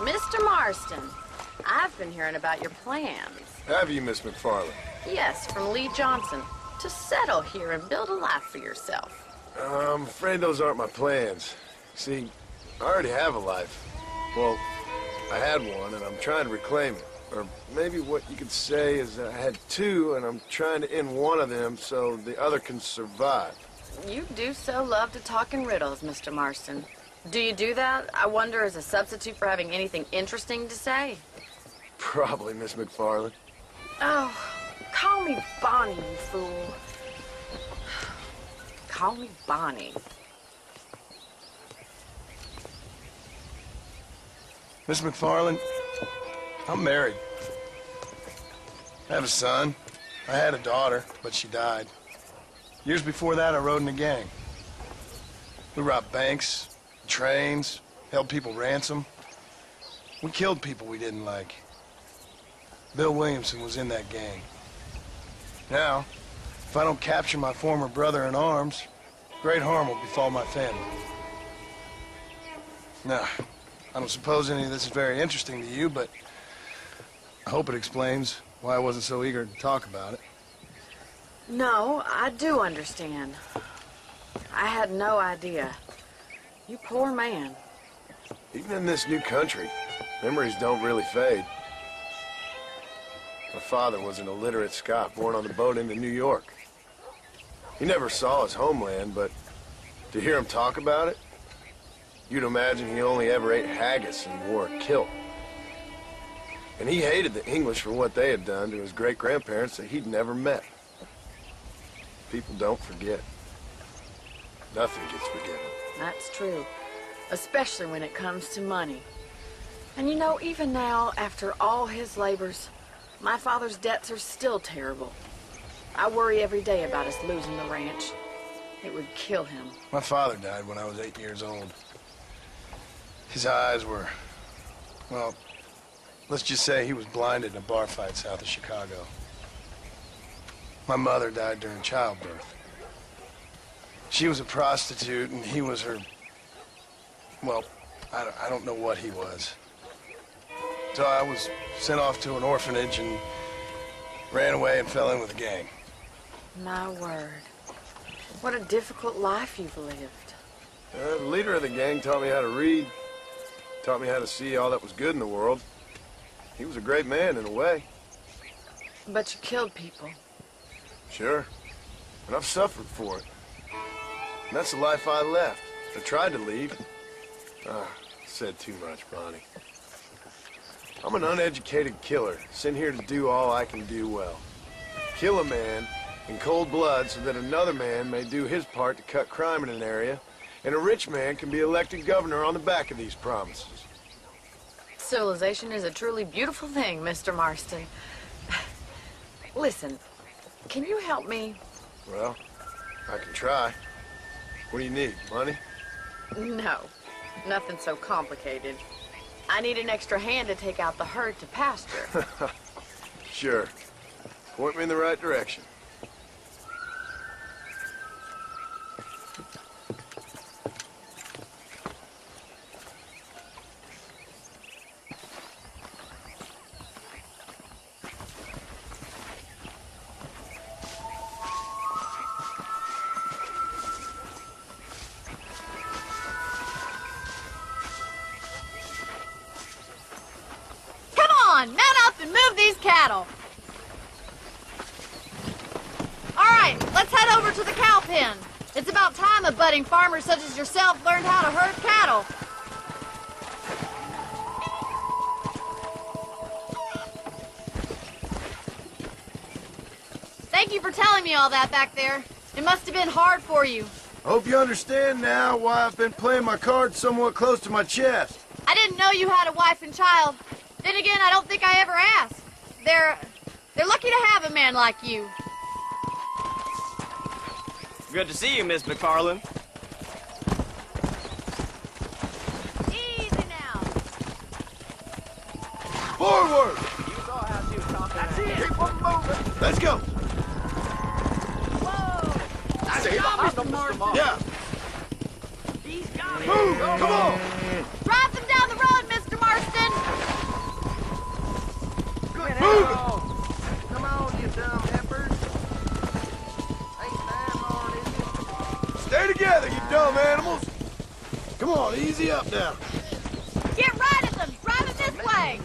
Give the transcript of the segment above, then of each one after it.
Mr. Marston, I've been hearing about your plans. Have you, Miss McFarland? Yes, from Lee Johnson. To settle here and build a life for yourself. I'm afraid those aren't my plans. See, I already have a life. Well, I had one, and I'm trying to reclaim it. Or maybe what you could say is I had two, and I'm trying to end one of them so the other can survive. You do so love to talk in riddles, Mr. Marston. Do you do that, I wonder, as a substitute for having anything interesting to say? Probably, Miss McFarland. Oh, call me Bonnie, you fool. Call me Bonnie. Miss McFarland, I'm married. I have a son. I had a daughter, but she died. Years before that, I rode in a gang. We robbed banks, trains, held people ransom. We killed people we didn't like. Bill Williamson was in that gang. Now, if I don't capture my former brother in arms, great harm will befall my family. Now, I don't suppose any of this is very interesting to you, but I hope it explains why I wasn't so eager to talk about it. No, I do understand. I had no idea. You poor man. Even in this new country, memories don't really fade. My father was an illiterate Scot born on the boat into New York. He never saw his homeland, but to hear him talk about it, you'd imagine he only ever ate haggis and wore a kilt. And he hated the English for what they had done to his great-grandparents that he'd never met. People don't forget. Nothing gets forgiven. That's true. Especially when it comes to money. And you know, even now, after all his labors, my father's debts are still terrible. I worry every day about us losing the ranch. It would kill him. My father died when I was 8 years old. His eyes were, well, let's just say he was blinded in a bar fight south of Chicago. My mother died during childbirth. She was a prostitute, and he was her, well, I don't know what he was. So I was sent off to an orphanage and ran away and fell in with a gang. My word. What a difficult life you've lived. The leader of the gang taught me how to read, taught me how to see all that was good in the world. He was a great man in a way. But you killed people. Sure. And I've suffered for it. And that's the life I left. I tried to leave. Said too much, Bonnie. I'm an uneducated killer, sent here to do all I can do well. Kill a man in cold blood so that another man may do his part to cut crime in an area, and a rich man can be elected governor on the back of these promises. Civilization is a truly beautiful thing, Mr. Marston. Listen, can you help me? Well, I can try. What do you need, money? No, nothing so complicated. I need an extra hand to take out the herd to pasture. Sure. Point me in the right direction. Mount up and move these cattle. All right, let's head over to the cow pen. It's about time a budding farmer such as yourself learned how to herd cattle. Thank you for telling me all that back there. It must have been hard for you. I hope you understand now why I've been playing my cards somewhat close to my chest. I didn't know you had a wife and child. Then again, I don't think I ever asked. They're lucky to have a man like you. Good to see you, Miss McFarland. Easy now. Forward! You saw how she was talking. That's it. Keep on moving. Let's go. Whoa. That's it. Mr. Marston. Yeah. He's got it. Move. Come on. Drive them down the road, Mr. Marston. Easy up now. Get right at them! Drive them this way!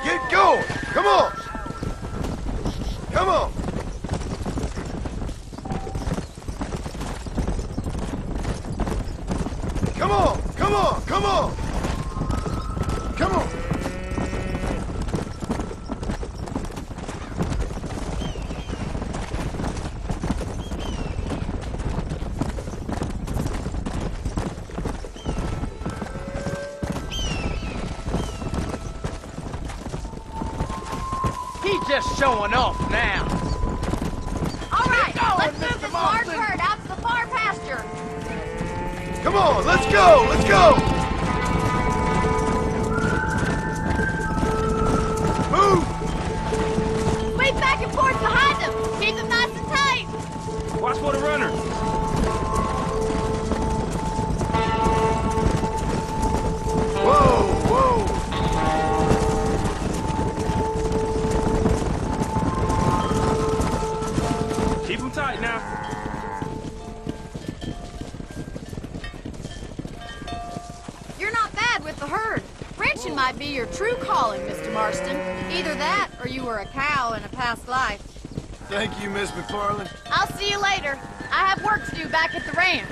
Get going! Come on! Come on! Come on! Come on! Come on! Come on! He's just showing off now. All right, going, let's move Mr. this large Marston. herd out to the far pasture. Come on! Let's go! Let's go! Move! Sweep back and forth behind them. Keep them nice and tight. Watch for the runner. Whoa! Whoa! Keep him tight now. You're not bad with the herd. Ranching might be your true calling, Mr. Marston. Either that, or you were a cow in a past life. Thank you, Miss McFarland. I'll see you later. I have work to do back at the ranch.